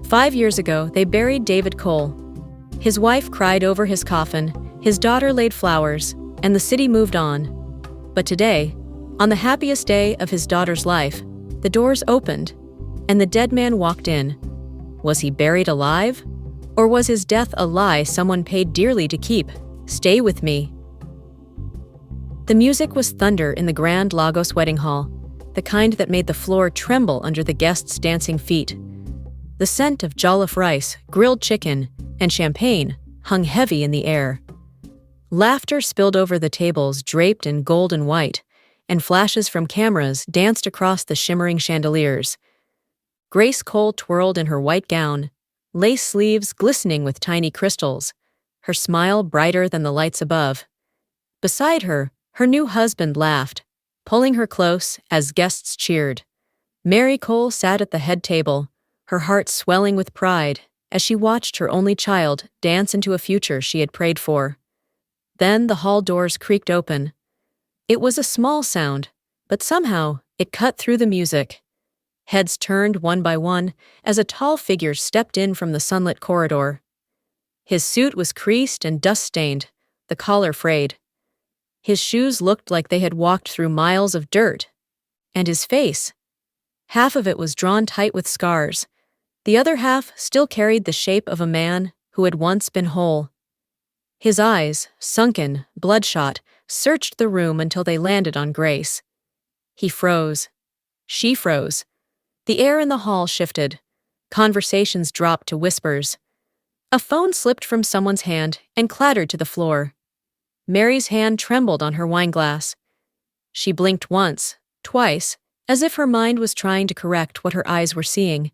5 years ago, they buried David Cole. His wife cried over his coffin, his daughter laid flowers, and the city moved on. But today, on the happiest day of his daughter's life, the doors opened, and the dead man walked in. Was he buried alive? Or was his death a lie someone paid dearly to keep? Stay with me. The music was thunder in the Grand Lagos wedding hall, the kind that made the floor tremble under the guests' dancing feet. The scent of jollof rice, grilled chicken, and champagne hung heavy in the air. Laughter spilled over the tables draped in gold and white, and flashes from cameras danced across the shimmering chandeliers. Grace Cole twirled in her white gown, lace sleeves glistening with tiny crystals, her smile brighter than the lights above. Beside her, her new husband laughed, pulling her close as guests cheered. Mary Cole sat at the head table, her heart swelling with pride as she watched her only child dance into a future she had prayed for. Then the hall doors creaked open. It was a small sound, but somehow it cut through the music. Heads turned one by one as a tall figure stepped in from the sunlit corridor. His suit was creased and dust-stained, the collar frayed. His shoes looked like they had walked through miles of dirt. And his face, half of it was drawn tight with scars. The other half still carried the shape of a man who had once been whole. His eyes, sunken, bloodshot, searched the room until they landed on Grace. He froze. She froze. The air in the hall shifted. Conversations dropped to whispers. A phone slipped from someone's hand and clattered to the floor. Mary's hand trembled on her wineglass. She blinked once, twice, as if her mind was trying to correct what her eyes were seeing.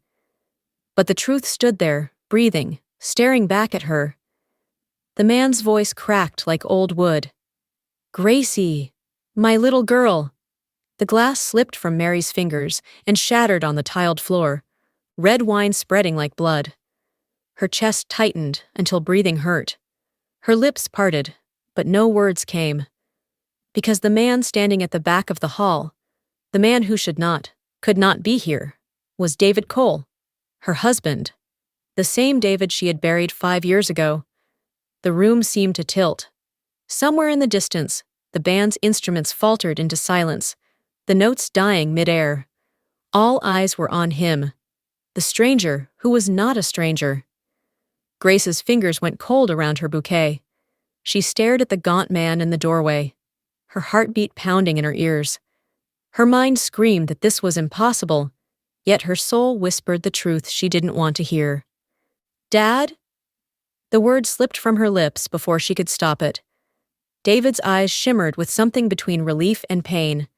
But the truth stood there, breathing, staring back at her. The man's voice cracked like old wood. "Gracie, my little girl." The glass slipped from Mary's fingers and shattered on the tiled floor, red wine spreading like blood. Her chest tightened until breathing hurt. Her lips parted, but no words came. Because the man standing at the back of the hall, the man who could not be here, was David Cole, her husband, the same David she had buried 5 years ago. The room seemed to tilt. Somewhere in the distance, the band's instruments faltered into silence, the notes dying mid-air. All eyes were on him, the stranger who was not a stranger. Grace's fingers went cold around her bouquet. She stared at the gaunt man in the doorway, her heartbeat pounding in her ears. Her mind screamed that this was impossible, yet her soul whispered the truth she didn't want to hear. "Dad?" The word slipped from her lips before she could stop it. David's eyes shimmered with something between relief and pain.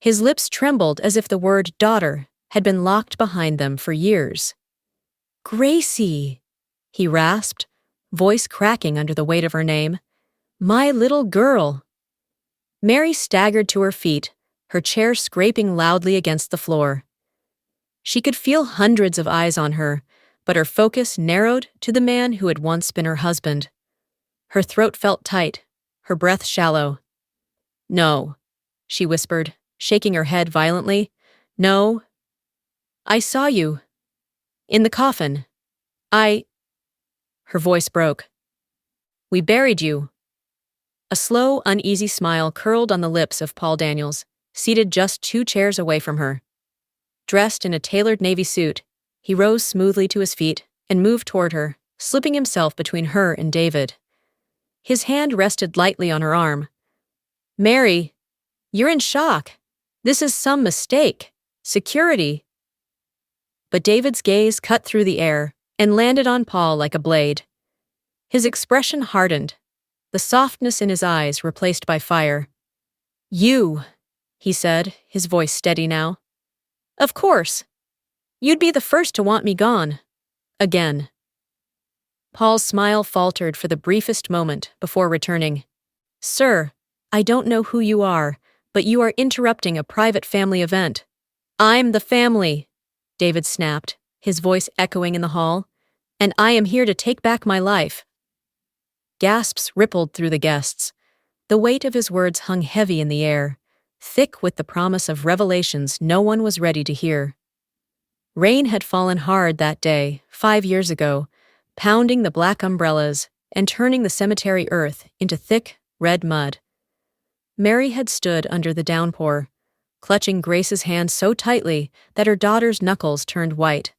His lips trembled as if the word daughter had been locked behind them for years. "Gracie," he rasped, voice cracking under the weight of her name. "My little girl." Mary staggered to her feet, her chair scraping loudly against the floor. She could feel hundreds of eyes on her, but her focus narrowed to the man who had once been her husband. Her throat felt tight, her breath shallow. "No," she whispered, shaking her head violently. "No. I saw you. In the coffin. Her voice broke. "We buried you." A slow, uneasy smile curled on the lips of Paul Daniels, seated just 2 chairs away from her. Dressed in a tailored navy suit, he rose smoothly to his feet and moved toward her, slipping himself between her and David. His hand rested lightly on her arm. "Mary, you're in shock. This is some mistake. Security." But David's gaze cut through the air and landed on Paul like a blade. His expression hardened, the softness in his eyes replaced by fire. "You," he said, his voice steady now. "Of course. You'd be the first to want me gone. Again." Paul's smile faltered for the briefest moment before returning. "Sir, I don't know who you are, but you are interrupting a private family event." "I'm the family," David snapped, his voice echoing in the hall, "and I am here to take back my life." Gasps rippled through the guests. The weight of his words hung heavy in the air, thick with the promise of revelations no one was ready to hear. Rain had fallen hard that day, 5 years ago, pounding the black umbrellas and turning the cemetery earth into thick, red mud. Mary had stood under the downpour, clutching Grace's hand so tightly that her daughter's knuckles turned white.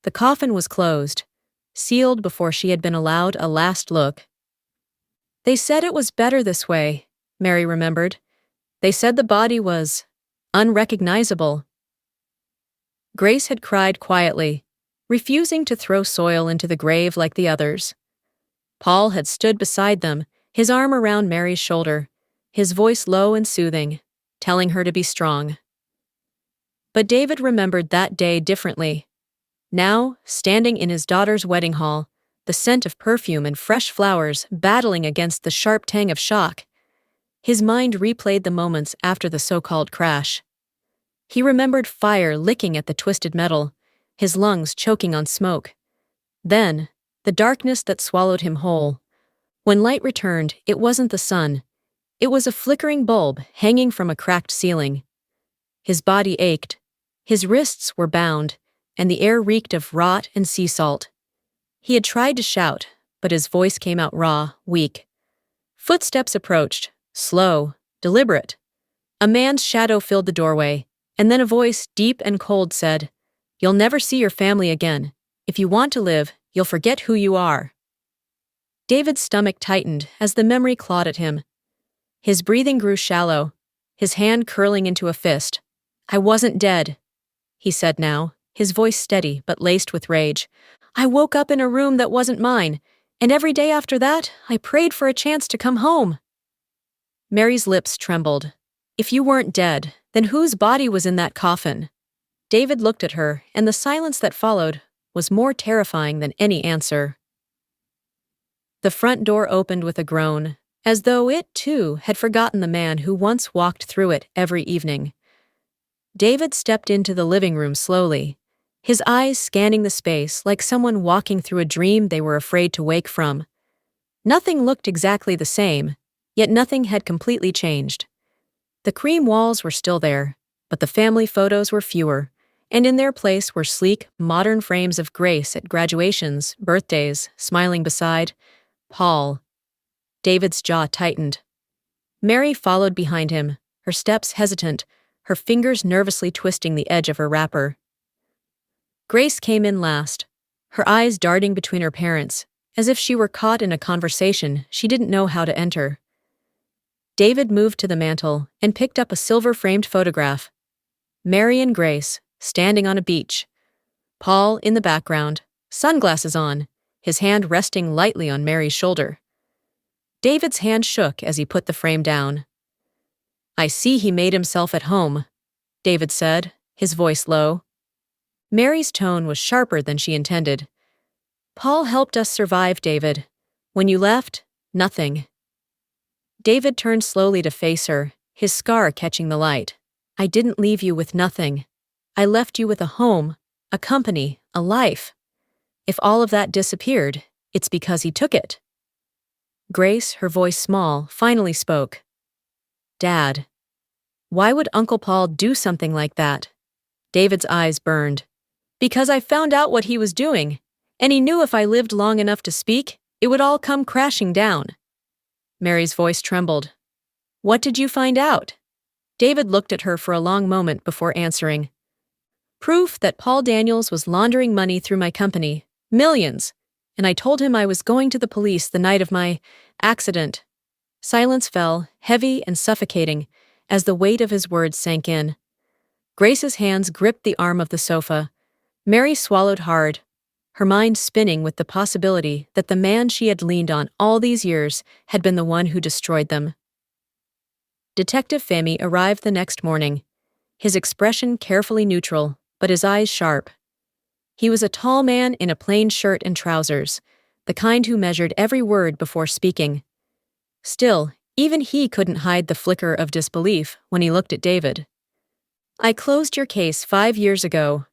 The coffin was closed, sealed before she had been allowed a last look. They said it was better this way, Mary remembered. They said the body was unrecognizable. Grace had cried quietly, refusing to throw soil into the grave like the others. Paul had stood beside them, his arm around Mary's shoulder, his voice low and soothing, telling her to be strong. But David remembered that day differently. Now, standing in his daughter's wedding hall, the scent of perfume and fresh flowers battling against the sharp tang of shock, his mind replayed the moments after the so-called crash. He remembered fire licking at the twisted metal, his lungs choking on smoke. Then, the darkness that swallowed him whole. When light returned, it wasn't the sun. It was a flickering bulb hanging from a cracked ceiling. His body ached, his wrists were bound, and the air reeked of rot and sea salt. He had tried to shout, but his voice came out raw, weak. Footsteps approached, slow, deliberate. A man's shadow filled the doorway, and then a voice, deep and cold, said, "You'll never see your family again. If you want to live, you'll forget who you are." David's stomach tightened as the memory clawed at him. His breathing grew shallow, his hand curling into a fist. "I wasn't dead," he said now, his voice steady but laced with rage. "I woke up in a room that wasn't mine, and every day after that, I prayed for a chance to come home." Mary's lips trembled. "If you weren't dead, then whose body was in that coffin?" David looked at her, and the silence that followed was more terrifying than any answer. The front door opened with a groan, as though it, too, had forgotten the man who once walked through it every evening. David stepped into the living room slowly, his eyes scanning the space like someone walking through a dream they were afraid to wake from. Nothing looked exactly the same, yet nothing had completely changed. The cream walls were still there, but the family photos were fewer, and in their place were sleek, modern frames of Grace at graduations, birthdays, smiling beside Paul. David's jaw tightened. Mary followed behind him, her steps hesitant, her fingers nervously twisting the edge of her wrapper. Grace came in last, her eyes darting between her parents, as if she were caught in a conversation she didn't know how to enter. David moved to the mantel and picked up a silver-framed photograph. Mary and Grace, standing on a beach. Paul in the background, sunglasses on, his hand resting lightly on Mary's shoulder. David's hand shook as he put the frame down. "I see he made himself at home," David said, his voice low. Mary's tone was sharper than she intended. "Paul helped us survive, David. When you left, nothing." David turned slowly to face her, his scar catching the light. "I didn't leave you with nothing. I left you with a home, a company, a life. If all of that disappeared, it's because he took it." Grace, her voice small, finally spoke. "Dad, why would Uncle Paul do something like that?" David's eyes burned. "Because I found out what he was doing, and he knew if I lived long enough to speak, it would all come crashing down." Mary's voice trembled. "What did you find out?" David looked at her for a long moment before answering. "Proof that Paul Daniels was laundering money through my company, millions, and I told him I was going to the police the night of my accident." Silence fell, heavy and suffocating, as the weight of his words sank in. Grace's hands gripped the arm of the sofa. Mary swallowed hard, her mind spinning with the possibility that the man she had leaned on all these years had been the one who destroyed them. Detective Femi arrived the next morning, his expression carefully neutral, but his eyes sharp. He was a tall man in a plain shirt and trousers, the kind who measured every word before speaking. Still, even he couldn't hide the flicker of disbelief when he looked at David. "I closed your case 5 years ago,"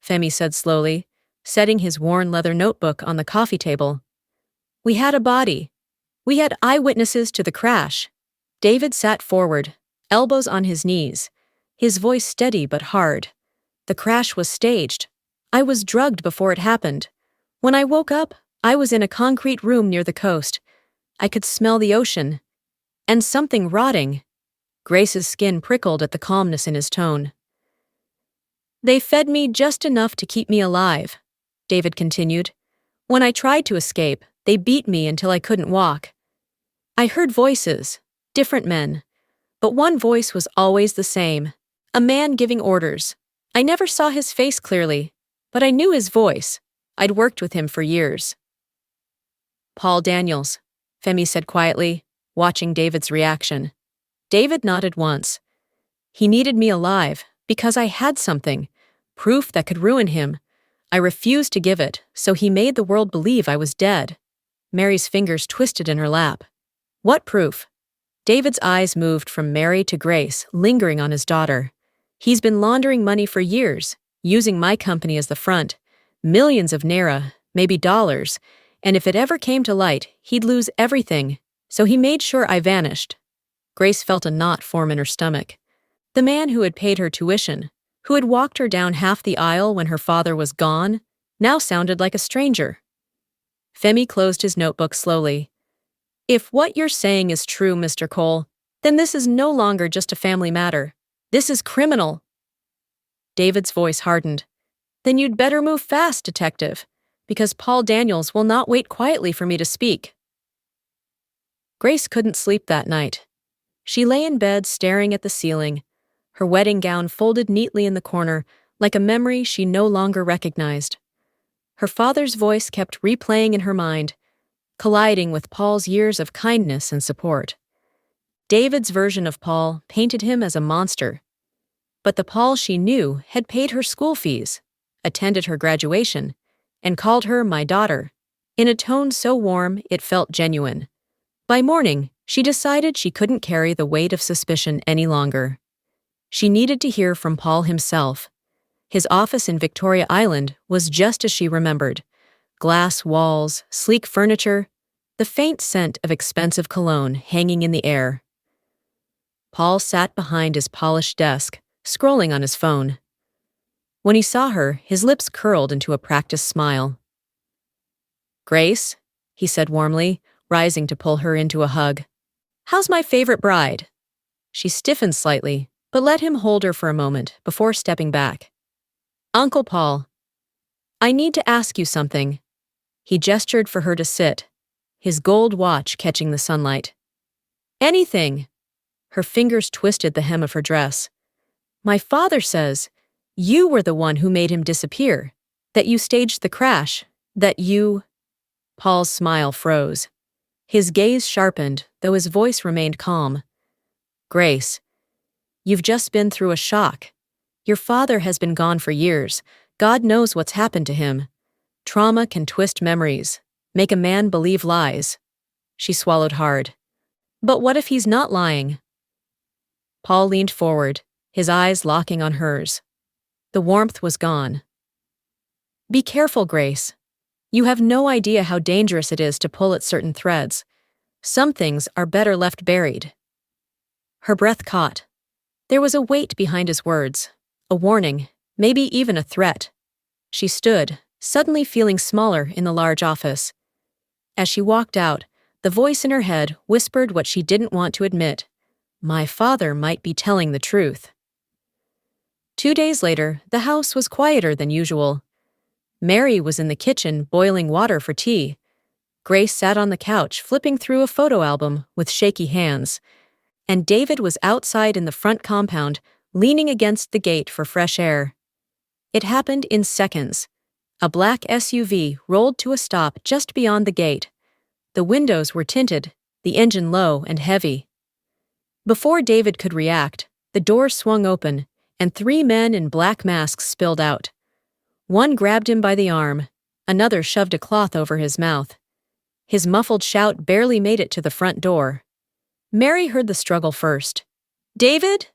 Femi said slowly, setting his worn leather notebook on the coffee table. "We had a body. We had eyewitnesses to the crash." David sat forward, elbows on his knees, his voice steady but hard. "The crash was staged. I was drugged before it happened. When I woke up, I was in a concrete room near the coast. I could smell the ocean. And something rotting. Grace's skin prickled at the calmness in his tone. They fed me just enough to keep me alive, David continued. When I tried to escape, they beat me until I couldn't walk. I heard voices, different men, but one voice was always the same, a man giving orders. I never saw his face clearly, but I knew his voice. I'd worked with him for years. Paul Daniels, Femi said quietly, watching David's reaction. David nodded once. He needed me alive because I had something, proof that could ruin him. I refused to give it, so he made the world believe I was dead. Mary's fingers twisted in her lap. What proof? David's eyes moved from Mary to Grace, lingering on his daughter. He's been laundering money for years, using my company as the front. Millions of naira, maybe dollars, and if it ever came to light, he'd lose everything, so he made sure I vanished. Grace felt a knot form in her stomach. The man who had paid her tuition, who had walked her down half the aisle when her father was gone, now sounded like a stranger. Femi closed his notebook slowly. If what you're saying is true, Mr. Cole, then this is no longer just a family matter. This is criminal. David's voice hardened. Then you'd better move fast, detective, because Paul Daniels will not wait quietly for me to speak. Grace couldn't sleep that night. She lay in bed staring at the ceiling, her wedding gown folded neatly in the corner, like a memory she no longer recognized. Her father's voice kept replaying in her mind, colliding with Paul's years of kindness and support. David's version of Paul painted him as a monster. But the Paul she knew had paid her school fees, attended her graduation, and called her my daughter, in a tone so warm it felt genuine. By morning, she decided she couldn't carry the weight of suspicion any longer. She needed to hear from Paul himself. His office in Victoria Island was just as she remembered. Glass walls, sleek furniture, the faint scent of expensive cologne hanging in the air. Paul sat behind his polished desk, scrolling on his phone. When he saw her, his lips curled into a practiced smile. Grace, he said warmly, rising to pull her into a hug. How's my favorite bride? She stiffened slightly, but let him hold her for a moment before stepping back. Uncle Paul, I need to ask you something. He gestured for her to sit, his gold watch catching the sunlight. Anything. Her fingers twisted the hem of her dress. My father says you were the one who made him disappear, that you staged the crash, that you... Paul's smile froze. His gaze sharpened, though his voice remained calm. Grace, you've just been through a shock. Your father has been gone for years. God knows what's happened to him. Trauma can twist memories, make a man believe lies. She swallowed hard. But what if he's not lying? Paul leaned forward, his eyes locking on hers. The warmth was gone. Be careful, Grace. You have no idea how dangerous it is to pull at certain threads. Some things are better left buried. Her breath caught. There was a weight behind his words, a warning, maybe even a threat. She stood, suddenly feeling smaller in the large office. As she walked out, the voice in her head whispered what she didn't want to admit. My father might be telling the truth. 2 days later, the house was quieter than usual. Mary was in the kitchen boiling water for tea. Grace sat on the couch flipping through a photo album with shaky hands. And David was outside in the front compound, leaning against the gate for fresh air. It happened in seconds. A black SUV rolled to a stop just beyond the gate. The windows were tinted, the engine low and heavy. Before David could react, the door swung open, and 3 men in black masks spilled out. One grabbed him by the arm, another shoved a cloth over his mouth. His muffled shout barely made it to the front door. Mary heard the struggle first. David?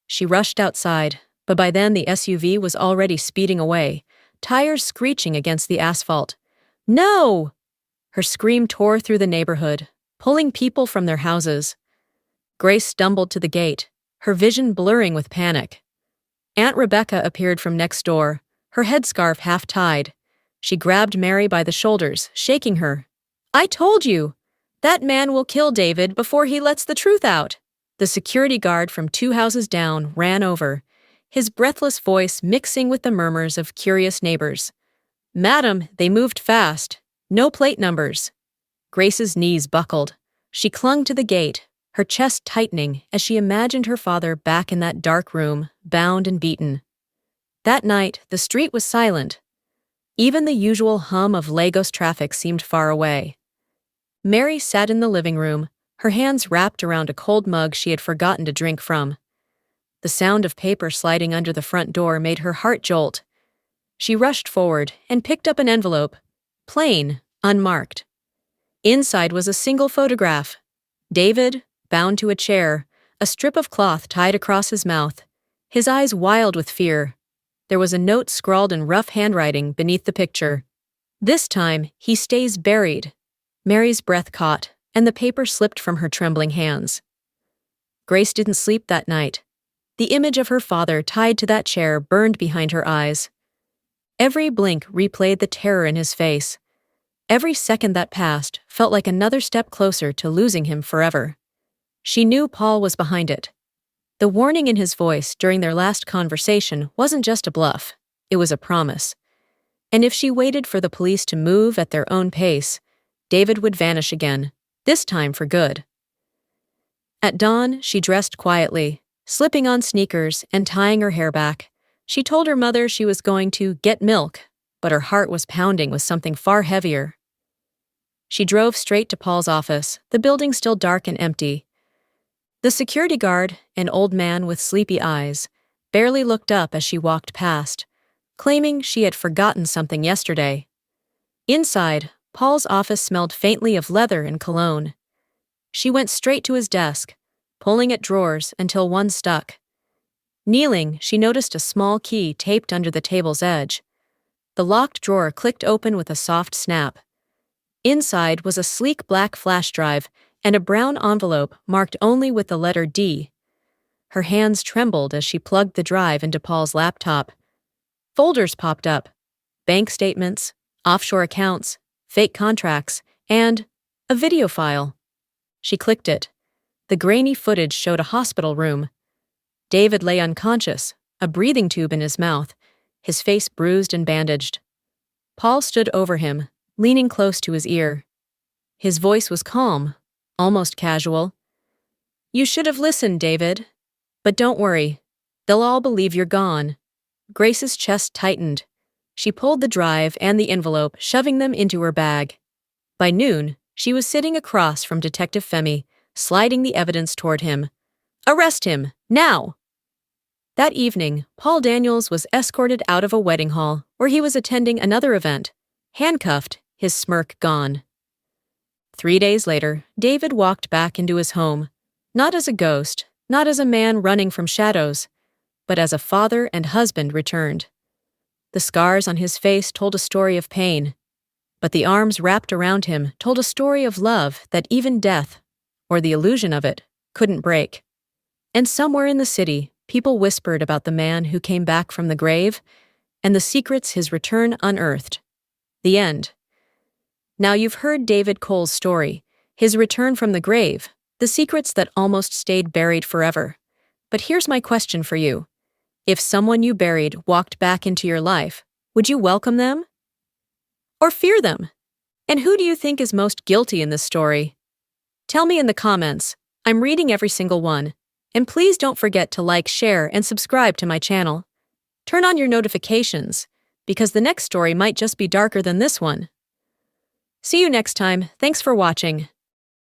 She rushed outside, but by then the SUV was already speeding away, tires screeching against the asphalt. No! Her scream tore through the neighborhood, pulling people from their houses. Grace stumbled to the gate, her vision blurring with panic. Aunt Rebecca appeared from next door, her headscarf half tied. She grabbed Mary by the shoulders, shaking her. "I told you! That man will kill David before he lets the truth out." The security guard from 2 houses down ran over, his breathless voice mixing with the murmurs of curious neighbors. "Madam, they moved fast. No plate numbers." Grace's knees buckled. She clung to the gate, her chest tightening as she imagined her father back in that dark room, bound and beaten. That night, the street was silent. Even the usual hum of Lagos traffic seemed far away. Mary sat in the living room, her hands wrapped around a cold mug she had forgotten to drink from. The sound of paper sliding under the front door made her heart jolt. She rushed forward and picked up an envelope, plain, unmarked. Inside was a single photograph. David, bound to a chair, a strip of cloth tied across his mouth, his eyes wild with fear. There was a note scrawled in rough handwriting beneath the picture. "This time, he stays buried." Mary's breath caught, and the paper slipped from her trembling hands. Grace didn't sleep that night. The image of her father tied to that chair burned behind her eyes. Every blink replayed the terror in his face. Every second that passed felt like another step closer to losing him forever. She knew Paul was behind it. The warning in his voice during their last conversation wasn't just a bluff, it was a promise. And if she waited for the police to move at their own pace, David would vanish again, this time for good. At dawn, she dressed quietly, slipping on sneakers and tying her hair back. She told her mother she was going to get milk, but her heart was pounding with something far heavier. She drove straight to Paul's office, the building still dark and empty. The security guard, an old man with sleepy eyes, barely looked up as she walked past, claiming she had forgotten something yesterday. Inside, Paul's office smelled faintly of leather and cologne. She went straight to his desk, pulling at drawers until one stuck. Kneeling, she noticed a small key taped under the table's edge. The locked drawer clicked open with a soft snap. Inside was a sleek black flash drive and a brown envelope marked only with the letter D. Her hands trembled as she plugged the drive into Paul's laptop. Folders popped up: bank statements, offshore accounts, fake contracts, and a video file. She clicked it. The grainy footage showed a hospital room. David lay unconscious, a breathing tube in his mouth, his face bruised and bandaged. Paul stood over him, leaning close to his ear. His voice was calm, almost casual. "You should have listened, David. But don't worry. They'll all believe you're gone." Grace's chest tightened. She pulled the drive and the envelope, shoving them into her bag. By noon, she was sitting across from Detective Femi, sliding the evidence toward him. "Arrest him, now!" That evening, Paul Daniels was escorted out of a wedding hall where he was attending another event, handcuffed, his smirk gone. 3 days later, David walked back into his home, not as a ghost, not as a man running from shadows, but as a father and husband returned. The scars on his face told a story of pain, but the arms wrapped around him told a story of love that even death, or the illusion of it, couldn't break. And somewhere in the city, people whispered about the man who came back from the grave and the secrets his return unearthed. The end. Now you've heard David Cole's story, his return from the grave, the secrets that almost stayed buried forever. But here's my question for you. If someone you buried walked back into your life, would you welcome them? Or fear them? And who do you think is most guilty in this story? Tell me in the comments. I'm reading every single one. And please don't forget to like, share, and subscribe to my channel. Turn on your notifications, because the next story might just be darker than this one. See you next time. Thanks for watching.